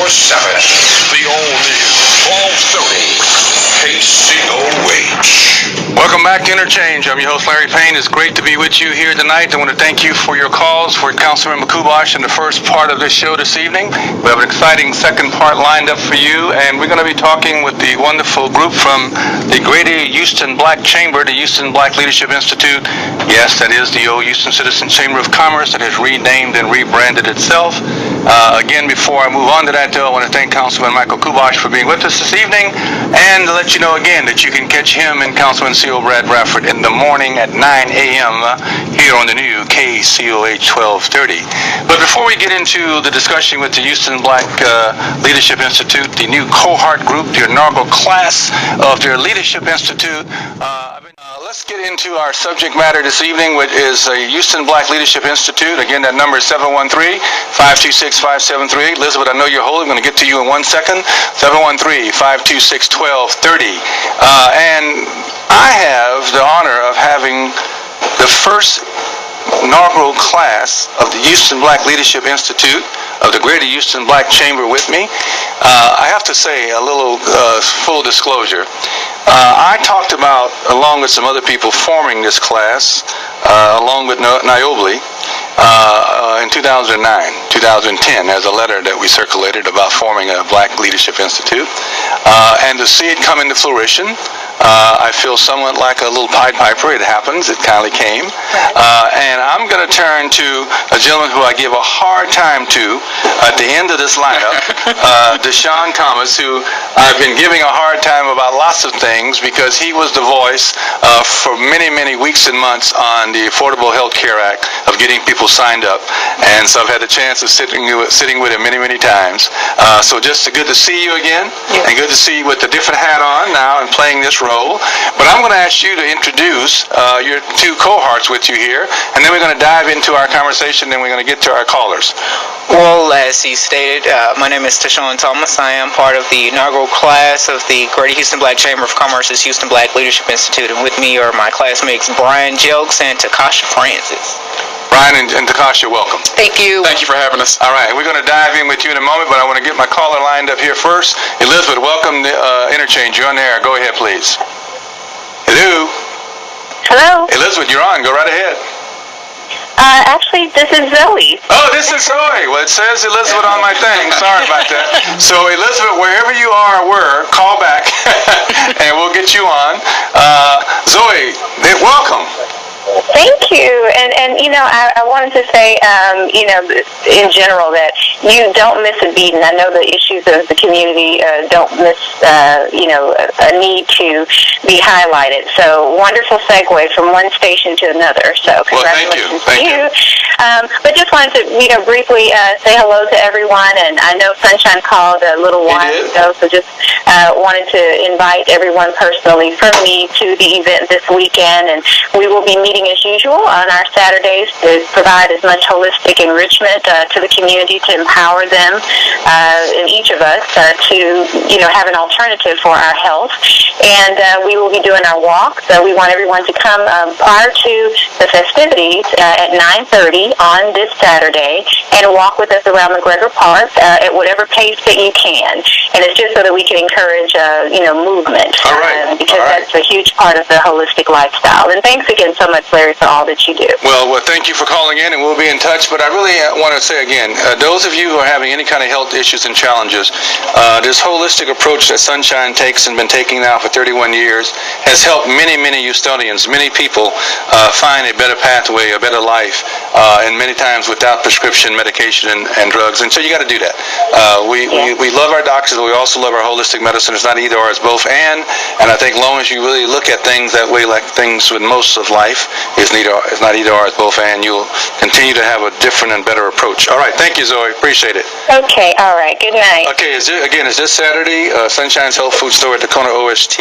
The all-new 1230 KCOH. Welcome back to Interchange. I'm your host, Larry Payne. It's great to be with you here tonight. I want to thank you for your calls for Councilmember Kubash in the first part of this show this evening. We have an exciting second part lined up for you, and we're going to be talking with the wonderful group from the Greater Houston Black Chamber, the Houston Black Leadership Institute. Yes, that is the old Houston Citizen Chamber of Commerce that has renamed and rebranded itself. Again, before I move on to that, though, I want to thank Councilman Michael Kubash for being with us this evening, and to let you know again that you can catch him and Councilman C.O. Brad Bradford in the morning at 9 a.m. Here on the new KCOH 1230. But before we get into the discussion with the Houston Black Leadership Institute, the new cohort group, the inaugural class of their Leadership Institute, let's get into our subject matter this evening, which is a Houston Black Leadership Institute. Again, that number is 713-526-5738. Elizabeth, I know you're holding. I'm going to get to you in 1 second. 713-526-1230. And I have the honor of having the first inaugural class of the Houston Black Leadership Institute of the Greater Houston Black Chamber with me. I have to say a little full disclosure. I talked about, along with some other people, forming this class, along with Niobli, in 2009, 2010. There's a letter that we circulated about forming a Black Leadership Institute. And to see it come into fruition, I feel somewhat like a little Pied Piper. It happens. It kindly came. And I'm going to turn to a gentleman who I give a hard time to at the end of this lineup, Deshaun Thomas, who I've been giving a hard time about lots of things because he was the voice for many, many weeks and months on the Affordable Health Care Act of getting people signed up. And so I've had the chance of sitting with him many, many times. So just good to see you again, and good to see you with the different hat on now and playing this role. But I'm going to ask you to introduce your two cohorts with you here, and then we're going to dive into our conversation, and we're going to get to our callers. Well, as he stated, my name is Deshaun Thomas. I am part of the inaugural class of the Greater Houston Black Chamber of Commerce's Houston Black Leadership Institute, and with me are my classmates Brian Jelks and Takasha Francis. Brian and Takasha, welcome. Thank you. Thank you for having us. All right, we're going to dive in with you in a moment, but I want to get my caller lined up here first. Elizabeth, welcome to Interchange. You're on the air. Go ahead, please. Hello? Hello? Elizabeth, you're on. Go right ahead. Actually, this is Zoe. Oh, this is Zoe. Well, it says Elizabeth on my thing. Sorry about that. So, Elizabeth, wherever you are or were, call back, and we'll get you on. Zoe, welcome. Thank you. And you know, I wanted to say, you know, in general that you don't miss a beat, and I know the issues of the community don't miss, you know, a need to be highlighted. So wonderful segue from one station to another. So congratulations to you. But just wanted to, you know, briefly say hello to everyone. And I know Sunshine called a little while ago, so just wanted to invite everyone personally from me to the event this weekend. And we will be meeting as usual on our Saturdays to provide as much holistic enrichment to the community, to empower them and each of us to, you know, have an alternative for our health. And we will be doing our walk, so we want everyone to come prior to the festivities at 9:30 on this Saturday and walk with us around McGregor Park at whatever pace that you can. And it's just so that we can encourage, you know, movement, because that's a huge part of the holistic lifestyle. And thanks again so much, Larry, for all that you do. Well, thank you for calling in, and we'll be in touch. But I really want to say again, those of you who are having any kind of health issues and challenges, this holistic approach that Sunshine takes and been taking now for 31 years has helped many, many Houstonians, many people find a better pathway, a better life, and many times without prescription medication and drugs. And so you got to do that. We love our doctors, but we also love our holistic medicine. It's not either or, it's both and. And I think as long as you really look at things that way, like things with most of life, it's not either or, it's both and. You'll continue to have a different and better approach. All right, thank you, Zoe. Appreciate it. Okay, all right. Good night. Okay, it's this Saturday, Sunshine's Health Food Store at Tacona OST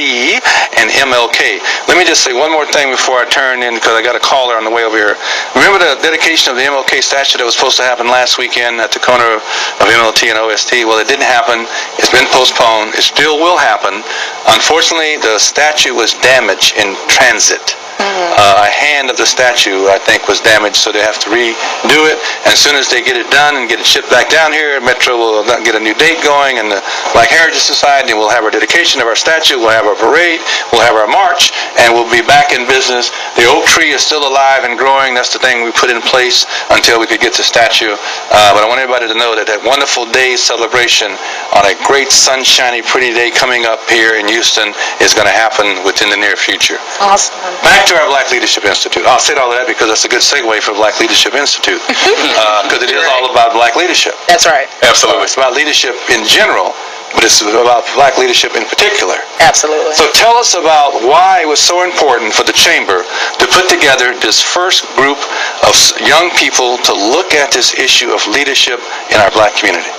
and MLK. Let me just say one more thing before I turn in, because I got a caller on the way over here. Remember the dedication of the MLK statue that was supposed to happen last weekend at Tacona of MLT and OST? Well, it didn't happen. It's been postponed. It still will happen. Unfortunately, the statue was damaged in transit. A hand of the statue, I think, was damaged, so they have to redo it. and as soon as they get it done and get it shipped back down here, Metro will get a new date going, and the Black Heritage Society, we'll have our dedication of our statue, we'll have our parade, we'll have our march, and we'll be back in business. The oak tree is still alive and growing. That's the thing we put in place until we could get the statue. But I want everybody to know that that wonderful day celebration on a great sunshiny, pretty day coming up here in Houston is going to happen within the near future. Awesome. Back to our Black Leadership Institute. I'll say all of that because that's a good segue for Black Leadership Institute, because it is all about Black leadership. That's right. Absolutely. It's about leadership in general, but it's about Black leadership in particular. Absolutely. So tell us about why it was so important for the Chamber to put together this first group of young people to look at this issue of leadership in our Black community.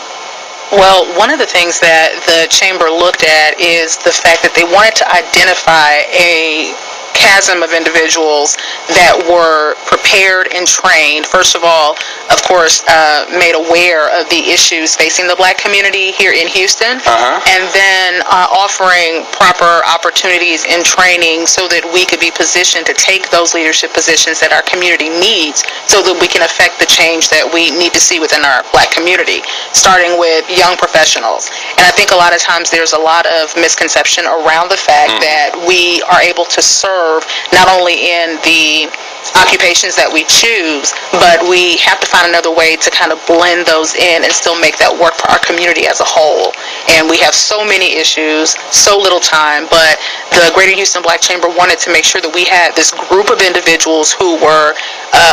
Well, one of the things that the Chamber looked at is the fact that they wanted to identify a chasm of individuals that were prepared and trained, first of all, of course, made aware of the issues facing the Black community here in Houston, and then offering proper opportunities and training so that we could be positioned to take those leadership positions that our community needs so that we can affect the change that we need to see within our Black community, starting with young professionals. And I think a lot of times there's a lot of misconception around the fact that we are able to serve not only in the occupations that we choose, but we have to find another way to kind of blend those in and still make that work for our community as a whole. And we have so many issues, so little time, but the Greater Houston Black Chamber wanted to make sure that we had this group of individuals who were,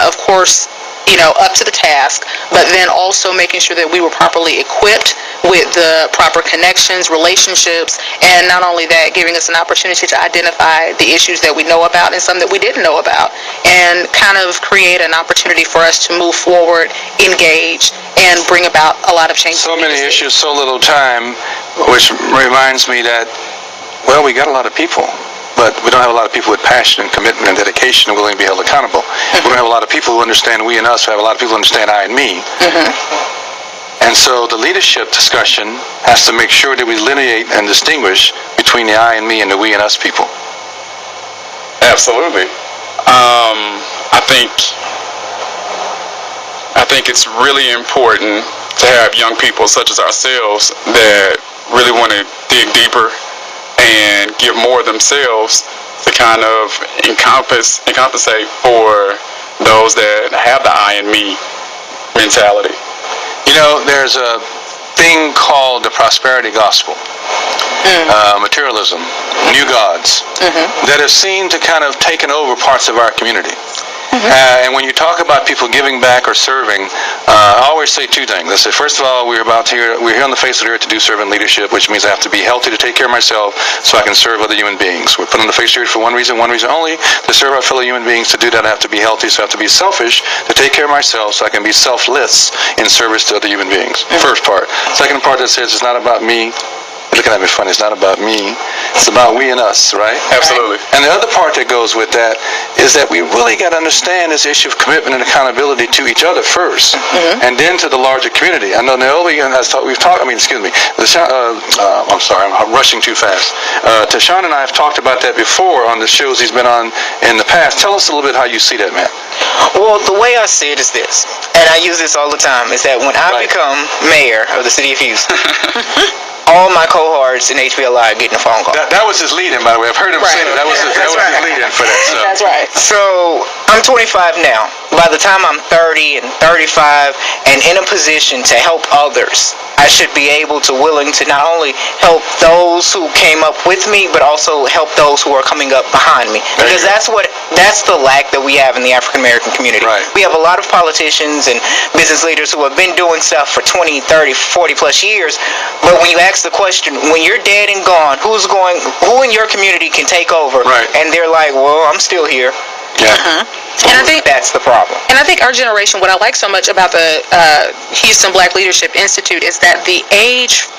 of course, up to the task, but then also making sure that we were properly equipped with the proper connections, relationships, and not only that, giving us an opportunity to identify the issues that we know about and some that we didn't know about, and kind of create an opportunity for us to move forward, engage, and bring about a lot of change. So many issues, so little time, which reminds me that, well, we got a lot of people, but we don't have a lot of people with passion and commitment and dedication and willing to be held accountable. We don't have a lot of people who understand we and us. We have a lot of people who understand I and me. And so the leadership discussion has to make sure that we delineate and distinguish between the I and me and the we and us people. Absolutely. I think it's really important to have young people such as ourselves that really want to dig deeper and give more of themselves to kind of compensate for those that have the I and me mentality. There's a thing called the prosperity gospel, materialism, new gods, that have seemed to kind of taken over parts of our community. And when you talk about people giving back or serving, I always say two things. I say, first of all, we're here on the face of the earth to do servant leadership, which means I have to be healthy to take care of myself so I can serve other human beings. We're put on the face of the earth for one reason only, to serve our fellow human beings. To do that, I have to be healthy, so I have to be selfish to take care of myself so I can be selfless in service to other human beings. First part. Second part that says it's not about me. You're looking at me funny. It's not about me. It's about we and us, right? Absolutely. And the other part that goes with that is that we really got to understand this issue of commitment and accountability to each other first, and then to the larger community. I know Naomi and I'm sorry, I'm rushing too fast. Tashawn and I have talked about that before on the shows he's been on in the past. Tell us a little bit how you see that, man. Well, the way I see it is this, and I use this all the time, is that when I become mayor of the city of Houston, all my cohorts in HBLI are getting a phone call. That was his lead-in, by the way. I've heard him say that. That was his lead-in for that. So. That's right. So I'm 25 now. By the time I'm 30 and 35 and in a position to help others, I should be able to willing to not only help those who came up with me, but also help those who are coming up behind me. Because that's the lack that we have in the African American community. Right. We have a lot of politicians and business leaders who have been doing stuff for 20, 30, 40 plus years, but when you ask the question, when you're dead and gone, who in your community can take over? Right. And they're like, well, I'm still here. Yeah. And I think that's the problem. And I think our generation, what I like so much about the Houston Black Leadership Institute is that the age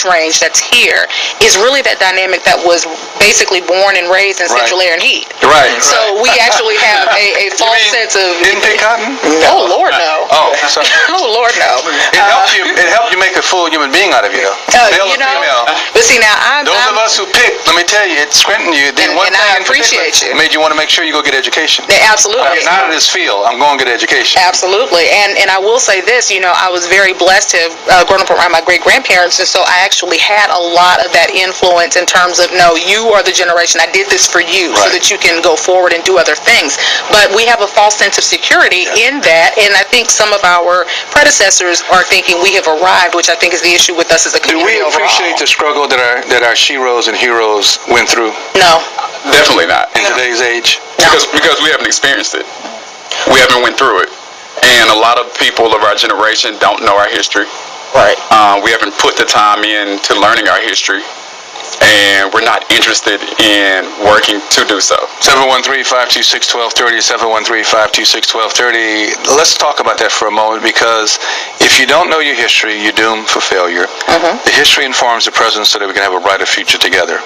range that's here is really that dynamic that was basically born and raised in Central Air and Heat. Right. So we actually have a false sense of... Didn't pick cotton? Oh, Lord, no. Oh, sorry. Oh, Lord, no. It helped you make a full human being out of you, though. Male or female. But see, now Those of us who picked, let me tell you, it strengthened you. Then one and thing I in particular appreciate you. made you want to make sure you go get education. Absolutely. I'm getting out of this field. I'm going to get education. Absolutely. And I will say this, I was very blessed to have grown up around my great-grandparents, and so I actually had a lot of that influence in terms of, no, you are the generation, I did this for you, so that you can go forward and do other things. But we have a false sense of security in that, and I think some of our predecessors are thinking we have arrived, which I think is the issue with us as a Do community we appreciate the struggle that our sheroes and heroes went through No. Definitely not. in today's age? Because we haven't experienced it. We haven't went through it. And a lot of people of our generation don't know our history. Right. We haven't put the time in to learning our history. And we're not interested in working to do so. 713-526-1230, 713-526-1230. Let's talk about that for a moment, because if you don't know your history, you're doomed for failure. The history informs the present so that we can have a brighter future together.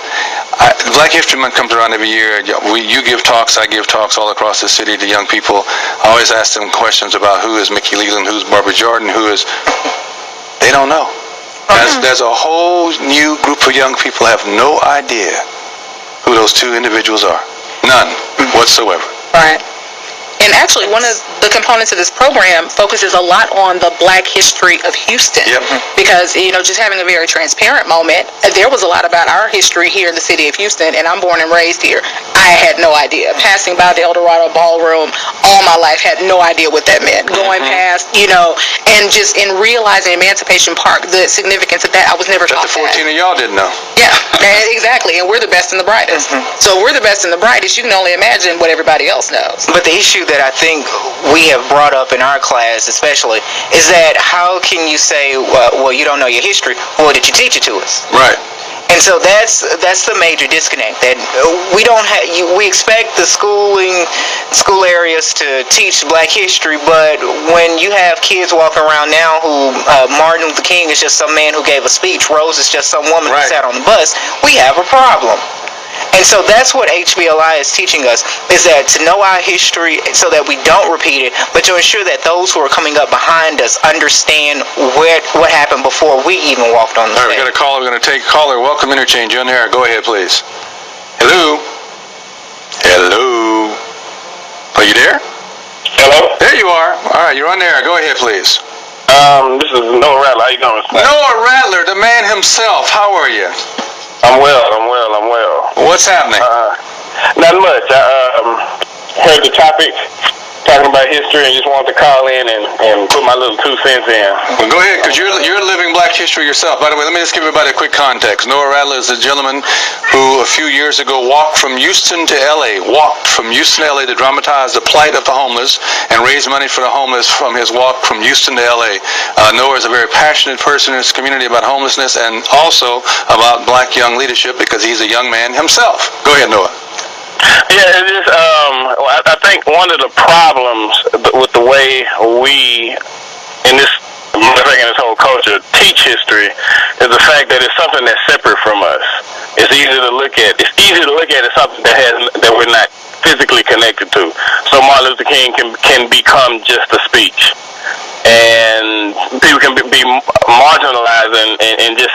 Black History Month comes around every year. You give talks, I give talks all across the city to young people. I always ask them questions about who is Mickey Leland, who's Barbara Jordan, who is... They don't know. There's a whole new group of young people have no idea who those two individuals are. None whatsoever. Right. And actually, one of the components of this program focuses a lot on the Black history of Houston. Yep. Because, just having a very transparent moment, there was a lot about our history here in the city of Houston, and I'm born and raised here. I had no idea. Passing by the El Dorado Ballroom all my life, had no idea what that meant. Going past, and just in realizing Emancipation Park, the significance of that, I was never taught The that. 14 of y'all didn't know. Yeah, exactly. And we're the best and the brightest. So we're the best and the brightest. You can only imagine what everybody else knows. But the issue that I think we have brought up in our class especially is that how can you say, well, you don't know your history, well, did you teach it to us? Right. And so that's the major disconnect, that we don't have, we expect the school areas to teach Black history, but when you have kids walking around now who Martin Luther King is just some man who gave a speech, Rose is just some woman who sat on the bus, we have a problem. And so that's what HBLI is teaching us, is that to know our history so that we don't repeat it, but to ensure that those who are coming up behind us understand what happened before we even walked on the All right, stage. we got a caller. We're going to take a caller. Welcome, Interchange. You're on the air. Go ahead, please. Hello? Hello? Are you there? Hello? There you are. All right, you're on the air. Go ahead, please. This is Noah Rattler. How you doing? Noah Rattler, the man himself. How are you? I'm well. What's happening? Not much. I heard the topic, talking about history, and just wanted to call in and put my little 2 cents in. Well, go ahead, because you're living Black history yourself. By the way, let me just give everybody a quick context. Noah Rattler is a gentleman who a few years ago walked from Houston to L.A., to dramatize the plight of the homeless and raise money for the homeless from his walk from Houston to L.A. Noah is a very passionate person in his community about homelessness and also about Black young leadership, because he's a young man himself. Go ahead, Noah. Yeah, it is. I think one of the problems with the way we, in this whole culture, teach history is the fact that it's something that's separate from us. It's easy to look at. It's easy to look at as something that we're not physically connected to. So Martin Luther King can become just a speech, and people can be marginalized and just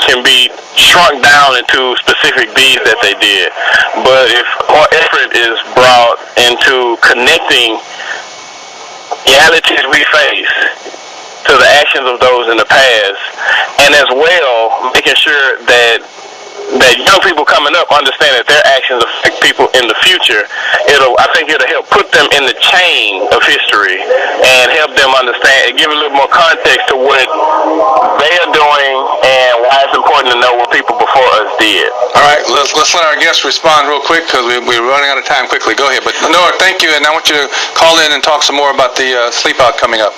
can be shrunk down into specific deeds that they did. But if more effort is brought into connecting realities we face to the actions of those in the past, and as well making sure that young people coming up understand that their actions affect people in the future, I think it'll help put them in the chain of history and help them understand and give a little more context to what they are doing and why it's important to know what people before us did. All right, let's let our guests respond real quick, because we're running out of time quickly. Go ahead. But Noah, thank you, and I want you to call in and talk some more about the sleep out coming up.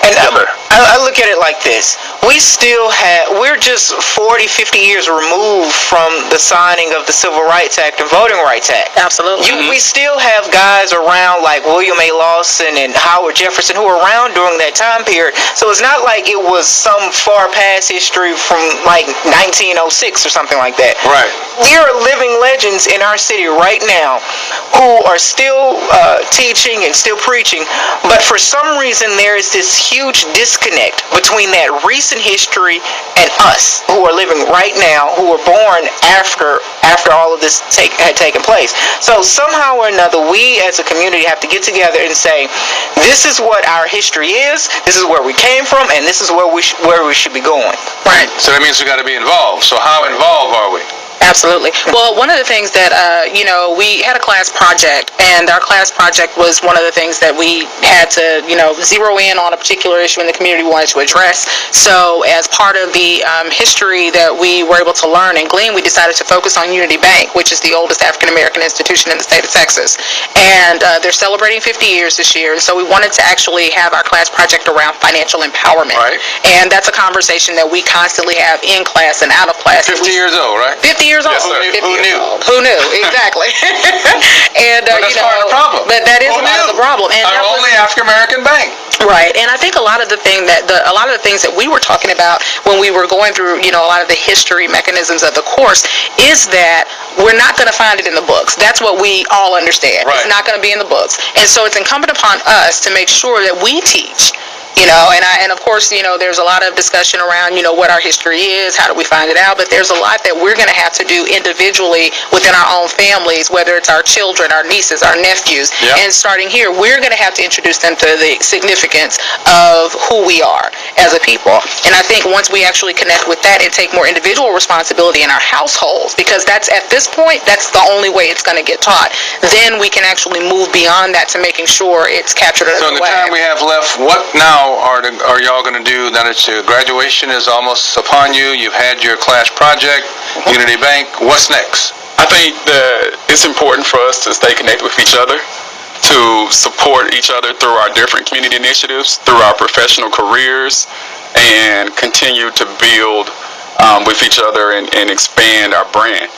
And I look at it like this. We're just 40, 50 years removed from the signing of the Civil Rights Act and Voting Rights Act. Absolutely. We still have guys around like William A. Lawson and Howard Jefferson who were around during that time period. So it's not like it was some far past history from like 1906 or something like that. Right. There are living legends in our city right now who are still teaching and still preaching, but for some reason there is this huge disconnect disconnect between that recent history and us who are living right now, who were born after all of this had taken place. So somehow or another, we as a community have to get together and say, this is what our history is, this is where we came from, and this is where we should be going. Right. So that means we got to be involved. So how involved are we? Absolutely. Well, one of the things that, we had a class project, and our class project was one of the things that we had to, zero in on a particular issue in the community we wanted to address. So as part of the history that we were able to learn and glean, we decided to focus on Unity Bank, which is the oldest African-American institution in the state of Texas. And they're celebrating 50 years this year, and so we wanted to actually have our class project around financial empowerment. Right. And that's a conversation that we constantly have in class and out of class. 50 years old, right? 50 years old. Yes, sir. Who knew? Who knew? Exactly. And But that's part of the problem. But that is Who part of knew? the problem. And Our only African-American bank. right. And I think a lot of the things that we were talking about when we were going through, a lot of the history mechanisms of the course is that we're not going to find it in the books. That's what we all understand. Right. It's not going to be in the books. And so it's incumbent upon us to make sure that we teach. And of course, there's a lot of discussion around, what our history is, how do we find it out, but there's a lot that we're going to have to do individually within our own families, whether it's our children, our nieces, our nephews, Yep. and starting here, we're going to have to introduce them to the significance of who we are as a people. And I think once we actually connect with that and take more individual responsibility in our households, because that's, at this point, that's the only way it's going to get taught, then we can actually move beyond that to making sure it's captured So in the time we have left, what now are y'all going to do? Now that your graduation is almost upon you, you've had your class project, Unity Bank, what's next? I think that it's important for us to stay connected with each other, to support each other through our different community initiatives, through our professional careers, and continue to build with each other and expand our brand.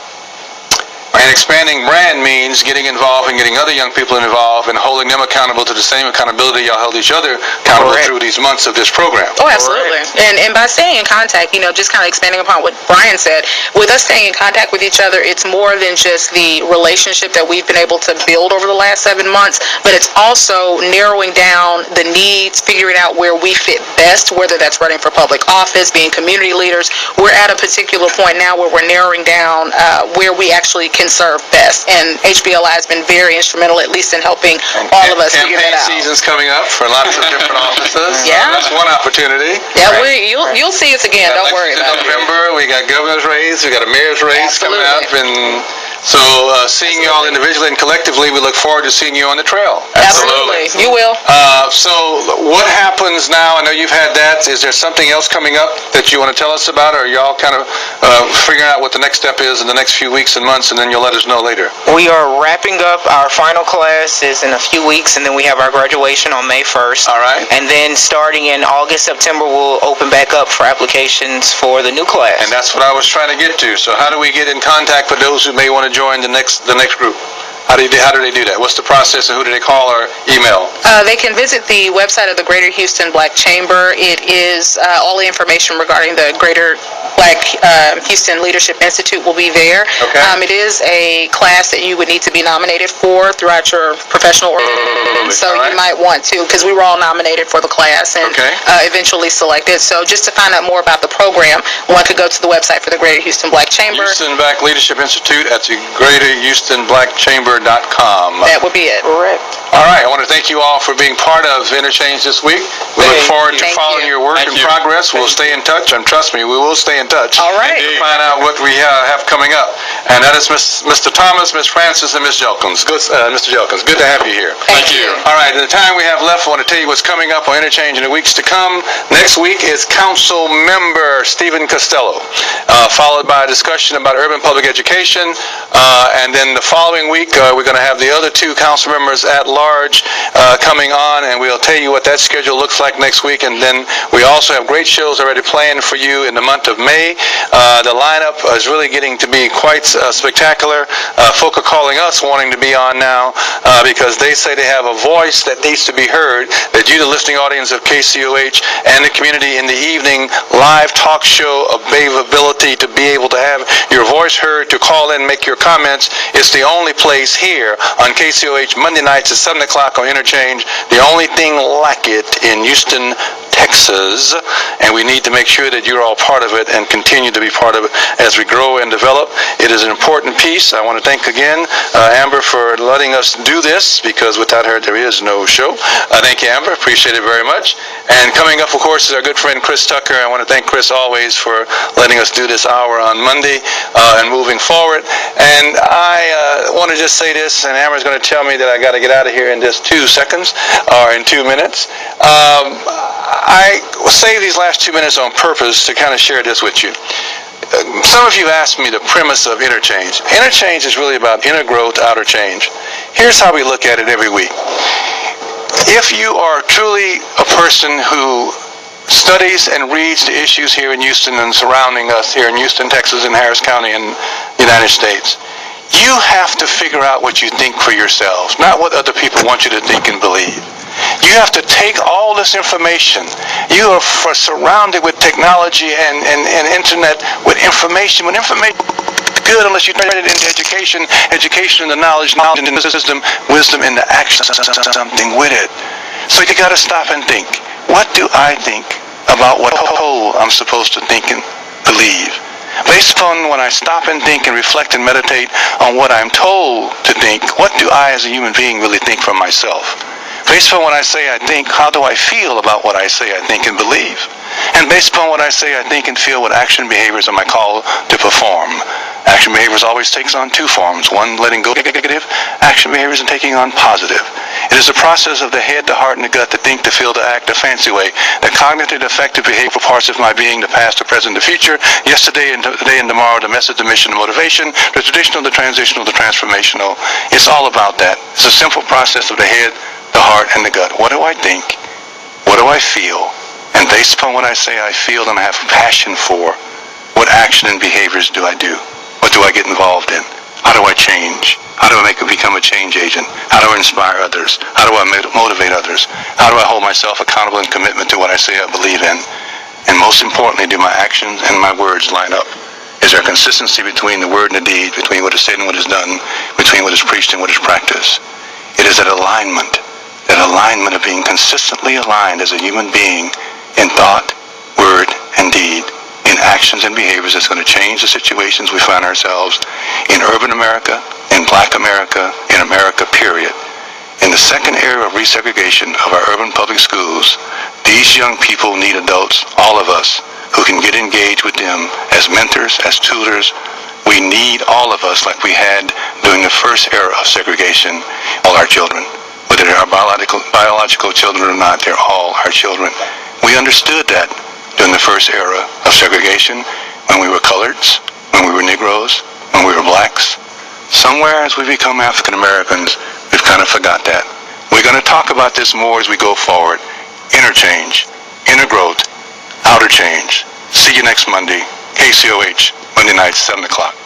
And expanding brand means getting involved and getting other young people involved and holding them accountable to the same accountability y'all held each other accountable Correct. through these months of this program. Oh, absolutely. And by staying in contact, just kind of expanding upon what Brian said, with us staying in contact with each other, it's more than just the relationship that we've been able to build over the last 7 months, but it's also narrowing down the needs, figuring out where we fit best, whether that's running for public office, being community leaders. We're at a particular point now where we're narrowing down where we actually can serve best. And HBLI has been very instrumental, at least in helping all of us figure that out. Campaign season's coming up for lots of different offices. Yeah. That's one opportunity. Yeah, you'll see us again. Don't worry about it. November, we got governor's race, we got a mayor's race coming up, and so seeing you all individually and collectively, we look forward to seeing you on the trail. Absolutely. You will. So what happens now? I know you've had that. Is there something else coming up that you want to tell us about, or are y'all kind of figuring out what the next step is in the next few weeks and months, and then you'll let us know later? We are wrapping up. Our final class is in a few weeks, and then we have our graduation on May 1st. All right. And then starting in August, September, we'll open back up for applications for the new class. And that's what I was trying to get to. So how do we get in contact with those who may want to join the next group? How do they do that? What's the process, and who do they call or email? They can visit the website of the Greater Houston Black Chamber. It is all the information regarding the Greater Black Houston Leadership Institute will be there. Okay. It is a class that you would need to be nominated for throughout your professional organization. So All right. you might want to, because we were all nominated for the class and Okay. eventually selected. So just to find out more about the program, one could go to the website for the Greater Houston Black Chamber. Houston Black Leadership Institute at the GreaterHoustonBlackChamber.com. That would be it. Correct. All right, I want to thank you all for being part of Interchange this week. We look forward to Thank following you. your work Thank and you. progress. We'll stay in touch, and trust me, we will stay in touch. All right. To find out what we have coming up. And that is Mr. Thomas, Ms. Francis, and Ms. Jelkins. Good, Mr. Jelkins, good to have you here. Thank you. All right, in the time we have left, I want to tell you what's coming up on Interchange in the weeks to come. Next week is Council Member Stephen Costello, followed by a discussion about urban public education. And then the following week, we're going to have the other two council members at large coming on, and we'll tell you what that schedule looks like next week. And then we also have great shows already planned for you in the month of May. The lineup is really getting to be quite spectacular. Folk are calling us wanting to be on now because they say they have a voice that needs to be heard, that you, the listening audience of KCOH, and the community in the evening live talk show availability to be able to have your voice heard, to call in, make your comments. It's the only place here on KCOH Monday nights at 7 o'clock on Interchange, the only thing like it in Houston, Texas, and we need to make sure that you're all part of it and continue to be part of it as we grow and develop. It is an important piece. I want to thank again Amber for letting us do this, because without her there is no show. Thank you, Amber. Appreciate it very much. And coming up, of course, is our good friend Chris Tucker. I want to thank Chris always for letting us do this hour on Monday and moving forward. And I want to just say this, and Amber's going to tell me that I got to get out of here in just 2 seconds or in 2 minutes. I saved these last 2 minutes on purpose to kind of share this with you. Some of you asked me the premise of Interchange. Interchange is really about inner growth, outer change. Here's how we look at it every week. If you are truly a person who studies and reads the issues here in Houston and surrounding us here in Houston, Texas, and Harris County in the United States, you have to figure out what you think for yourselves, not what other people want you to think and believe. You have to take all this information. You are surrounded with technology and internet with information. When information is good, unless you turn it into education into knowledge into wisdom into action, something with it. So you got to stop and think. What do I think about what I'm supposed to think and believe? Based upon when I stop and think and reflect and meditate on what I'm told to think, what do I as a human being really think for myself? Based upon what I say I think, how do I feel about what I say I think and believe? And based upon what I say I think and feel, what action behaviors am I called to perform? Action behaviors always takes on two forms. One, letting go negative action behaviors, and taking on positive. It is a process of the head, the heart, and the gut, to think, to feel, to act a fancy way. The cognitive, affective, behavioral parts of my being, the past, the present, the future, yesterday and today and tomorrow, the message, the mission, the motivation, the traditional, the transitional, the transformational. It's all about that. It's a simple process of the head, the heart, and the gut. What do I think? What do I feel? And based upon what I say I feel and I have passion for, what action and behaviors do I do? What do I get involved in? How do I change? How do I become a change agent? How do I inspire others? How do I motivate others? How do I hold myself accountable and commitment to what I say I believe in? And most importantly, do my actions and my words line up? Is there consistency between the word and the deed, between what is said and what is done, between what is preached and what is practiced? It is that alignment of being consistently aligned as a human being in thought, word, and deed, in actions and behaviors that's going to change the situations we find ourselves in urban America, in black America, in America, period. In the second era of resegregation of our urban public schools, these young people need adults, all of us, who can get engaged with them as mentors, as tutors. We need all of us, like we had during the first era of segregation, all our children. Whether they're our biological children or not, they're all our children. We understood that during the first era of segregation, when we were coloreds, when we were Negroes, when we were blacks. Somewhere as we become African Americans, we've kind of forgot that. We're going to talk about this more as we go forward. Interchange, inner growth, outer change. See you next Monday. KCOH, Monday nights, 7 o'clock.